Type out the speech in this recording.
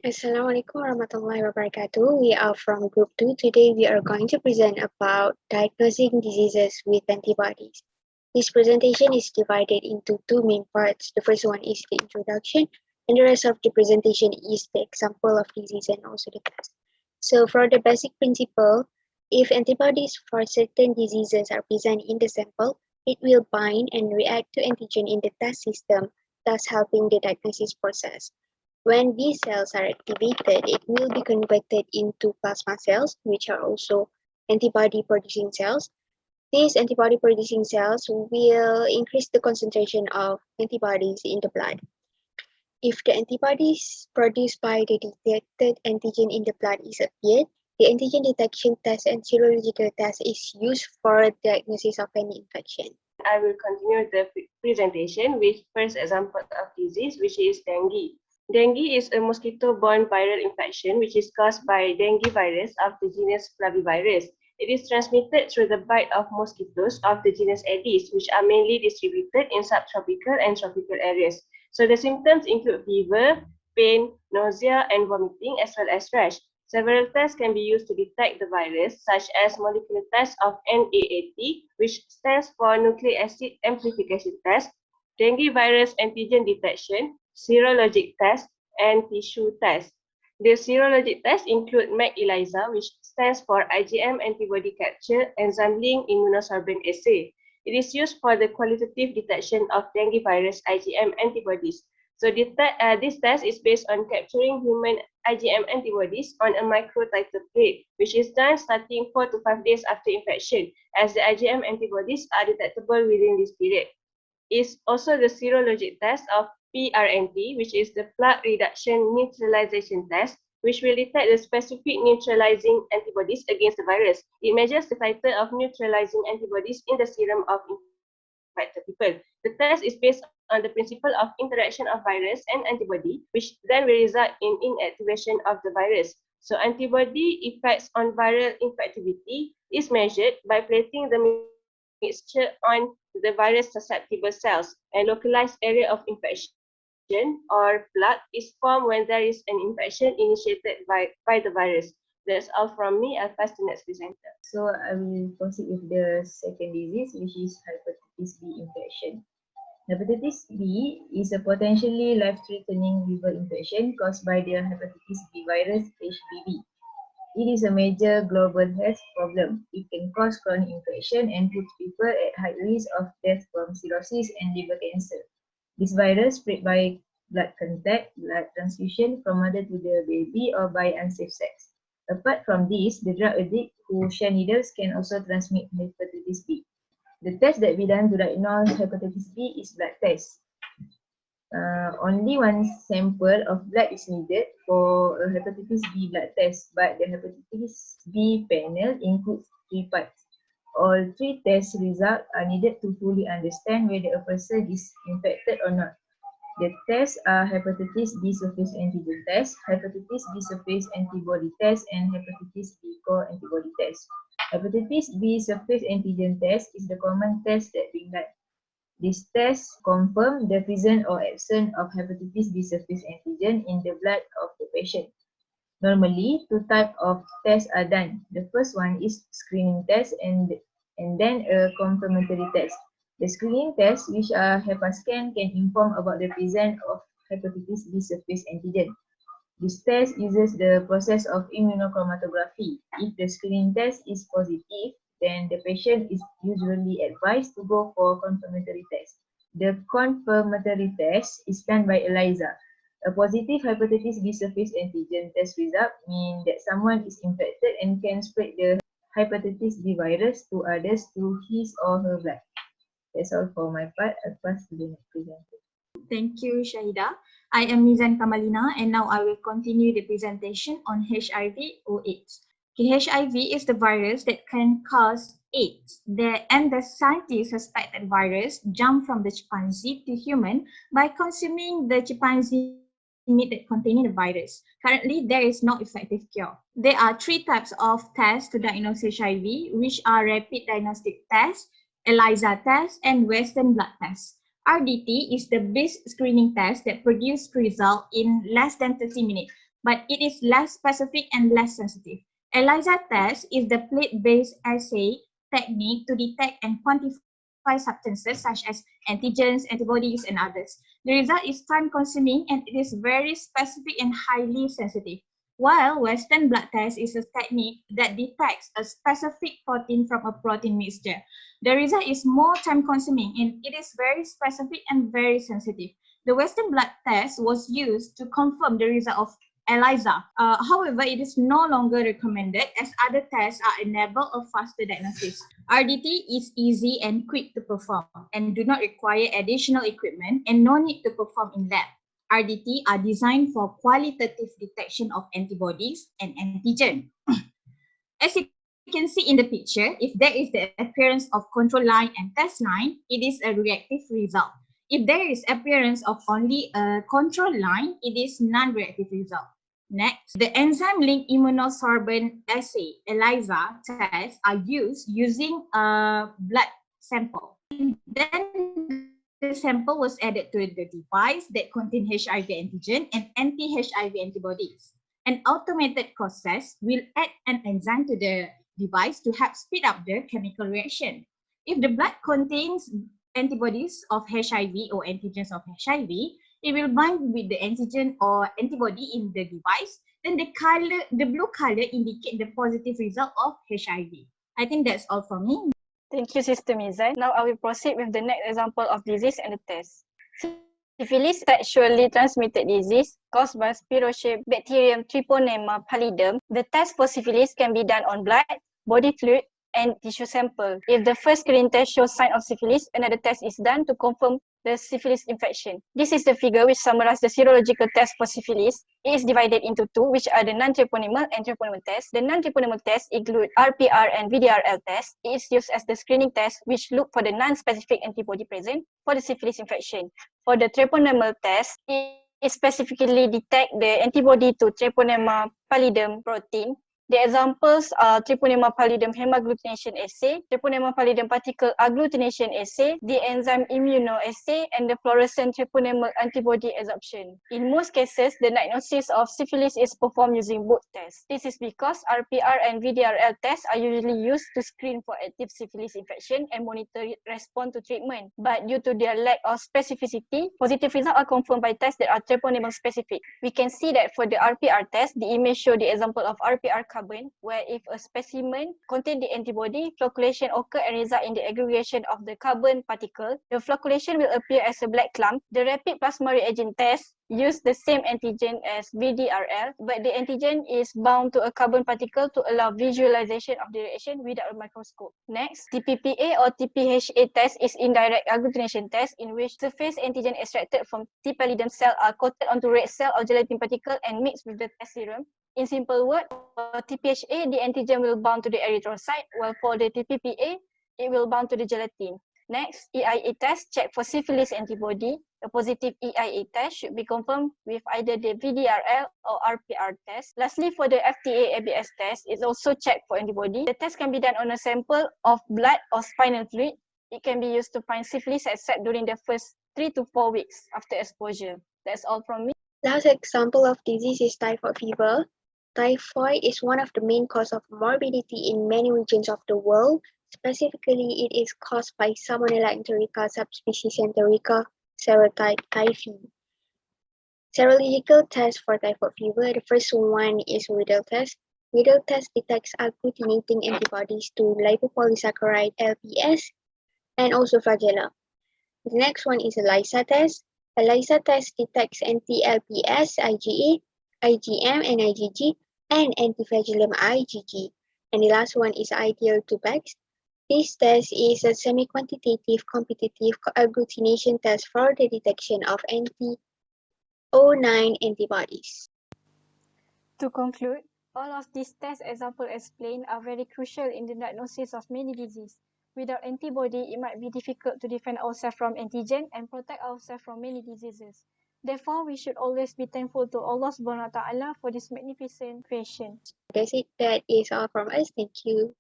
Assalamualaikum warahmatullahi wabarakatuh. We are from Group 2. Today we are going to present about diagnosing diseases with antibodies. This presentation is divided into two main parts. The first one is the introduction, and the rest of the presentation is the example of disease and also the test. So for the basic principle, if antibodies for certain diseases are present in the sample, it will bind and react to antigen in the test system, thus helping the diagnosis process. When these cells are activated, it will be converted into plasma cells, which are also antibody-producing cells. These antibody-producing cells will increase the concentration of antibodies in the blood. If the antibodies produced by the detected antigen in the blood is appeared, the antigen detection test and serological test is used for diagnosis of any infection. I will continue the presentation with first example of disease, which is dengue. Dengue is a mosquito-borne viral infection which is caused by dengue virus of the genus Flavivirus. It is transmitted through the bite of mosquitoes of the genus Aedes, which are mainly distributed in subtropical and tropical areas. So the symptoms include fever, pain, nausea, and vomiting, as well as rash. Several tests can be used to detect the virus, such as molecular test of NAAT, which stands for Nucleic Acid Amplification Test, dengue virus antigen detection, serologic test, and tissue test. The serologic tests include MAC-ELISA, which stands for IgM antibody capture enzyme link immunosorbent assay. It is used for the qualitative detection of dengue virus IgM antibodies. So this test is based on capturing human IgM antibodies on a microtiter plate, which is done starting 4 to 5 days after infection, as the IgM antibodies are detectable within this period. Is also the serologic test of PRNT, which is the plaque reduction neutralization test, which will detect the specific neutralizing antibodies against the virus. It measures the titer of neutralizing antibodies in the serum of infected people. The test is based on the principle of interaction of virus and antibody, which then will result in inactivation of the virus. So antibody effects on viral infectivity is measured by plating the mixture on the virus susceptible cells, and localized area of infection or plaque is formed when there is an infection initiated by the virus. That's all from me. I'll pass to the next presenter. So I will proceed with the second disease, which is hepatitis B infection. Hepatitis B is a potentially life-threatening liver infection caused by the hepatitis B virus HBV. It is a major global health problem. It can cause chronic infection and put people at high risk of death from cirrhosis and liver cancer. This virus spread by blood contact, blood transfusion from mother to the baby, or by unsafe sex. Apart from this, the drug addict who share needles can also transmit hepatitis B. The test that we done to diagnose hepatitis B is blood test. Only one sample of blood is needed for a hepatitis B blood test, but the hepatitis B panel includes 3 parts. All 3 test results are needed to fully understand whether a person is infected or not. The tests are hepatitis B surface antigen test, hepatitis B surface antibody test, and hepatitis B core antibody test. Hepatitis B surface antigen test is the common test that being done. This test confirms the presence or absence of hepatitis B surface antigen in the blood of the patient. Normally, 2 types of tests are done. The first one is screening test and then a confirmatory test. The screening test, which are HEPA-scan, can inform about the presence of hepatitis B surface antigen. This test uses the process of immunochromatography. If the screening test is positive, then the patient is usually advised to go for confirmatory test. The confirmatory test is done by ELISA. A positive hepatitis B surface antigen test result means that someone is infected and can spread the hepatitis B virus to others through his or her blood. That's all for my part. I'll pass to the next presenter. Thank you, Shahida. I am Mizan Kamalina, and now I will continue the presentation on HIV or AIDS. HIV is the virus that can cause AIDS. The scientists suspect that virus jumped from the chimpanzee to human by consuming the chimpanzee meat that containing the virus. Currently, there is no effective cure. There are 3 types of tests to diagnose HIV, which are rapid diagnostic test, ELISA test, and Western blot test. RDT is the best screening test that produces result in less than 30 minutes. but it is less specific and less sensitive. ELISA test is the plate-based assay technique to detect and quantify substances such as antigens, antibodies, and others. The result is time-consuming and it is very specific and highly sensitive. While Western blot test is a technique that detects a specific protein from a protein mixture. The result is more time-consuming and it is very specific and very sensitive. The Western blot test was used to confirm the result of ELISA. However, it is no longer recommended as other tests are enable a faster diagnosis. RDT is easy and quick to perform and do not require additional equipment and no need to perform in lab. RDT are designed for qualitative detection of antibodies and antigen. As you can see in the picture, if there is the appearance of control line and test line, it is a reactive result. If there is appearance of only a control line, it is non-reactive result. Next, the enzyme-linked immunosorbent assay, ELISA tests are used using a blood sample. Then the sample was added to the device that contains HIV antigen and anti-HIV antibodies. An automated process will add an enzyme to the device to help speed up the chemical reaction. If the blood contains antibodies of HIV or antigens of HIV, it will bind with the antigen or antibody in the device. Then the blue color indicate the positive result of HIV. I think that's all from me. Thank you, Sister Mizan. Now I will proceed with the next example of disease and the test. Syphilis, sexually transmitted disease caused by spirochaete bacterium Treponema pallidum. The test for syphilis can be done on blood, body fluid, and tissue sample. If the first screening test shows sign of syphilis, another test is done to confirm the syphilis infection. This is the figure which summarizes the serological test for syphilis. It is divided into two, which are the non-treponemal and treponemal tests. The non-treponemal tests include RPR and VDRL tests. It is used as the screening test which look for the non-specific antibody present for the syphilis infection. For the treponemal test, it specifically detects the antibody to Treponema pallidum protein. The examples are Treponema pallidum hemagglutination assay, Treponema pallidum particle agglutination assay, the enzyme immunoassay, and the fluorescent treponemal antibody absorption. In most cases, the diagnosis of syphilis is performed using both tests. This is because RPR and VDRL tests are usually used to screen for active syphilis infection and monitor response to treatment. But due to their lack of specificity, positive results are confirmed by tests that are treponemal specific. We can see that for the RPR test, the image shows the example of RPR carbon, where if a specimen contains the antibody, flocculation occurs and result in the aggregation of the carbon particle. The flocculation will appear as a black clump. The rapid plasma reagent test use the same antigen as VDRL, but the antigen is bound to a carbon particle to allow visualization of the reaction without a microscope. Next, TPPA or TPHA test is indirect agglutination test in which surface antigen extracted from T. pallidum cell are coated onto red cell or gelatin particle and mixed with the test serum. In simple words, for TPHA, the antigen will bound to the erythrocyte, while for the TPPA, it will bound to the gelatin. Next, EIA test check for syphilis antibody. A positive EIA test should be confirmed with either the VDRL or RPR test. Lastly, for the FTA-ABS test, it's also checked for antibody. The test can be done on a sample of blood or spinal fluid. It can be used to find syphilis except during the first 3 to 4 weeks after exposure. That's all from me. Last example of disease is typhoid fever. Typhoid is one of the main causes of morbidity in many regions of the world. Specifically, it is caused by Salmonella enterica subspecies Enterica serotype typhi. Serological tests for typhoid fever. The first one is Widal test. Widal test detects agglutinating antibodies to lipopolysaccharide LPS and also flagella. The next one is ELISA test. ELISA test detects anti-LPS, IgA, IgM, and IgG, and antiflagellum IgG. And the last one is IDL2-PEX. This test is a semi-quantitative competitive agglutination test for the detection of anti-O9 antibodies. To conclude, all of these test examples explained are very crucial in the diagnosis of many diseases. Without antibody, it might be difficult to defend ourselves from antigen and protect ourselves from many diseases. Therefore, we should always be thankful to Allah Subhanahu wa Ta'ala for this magnificent creation. That's it. That is all from us. Thank you.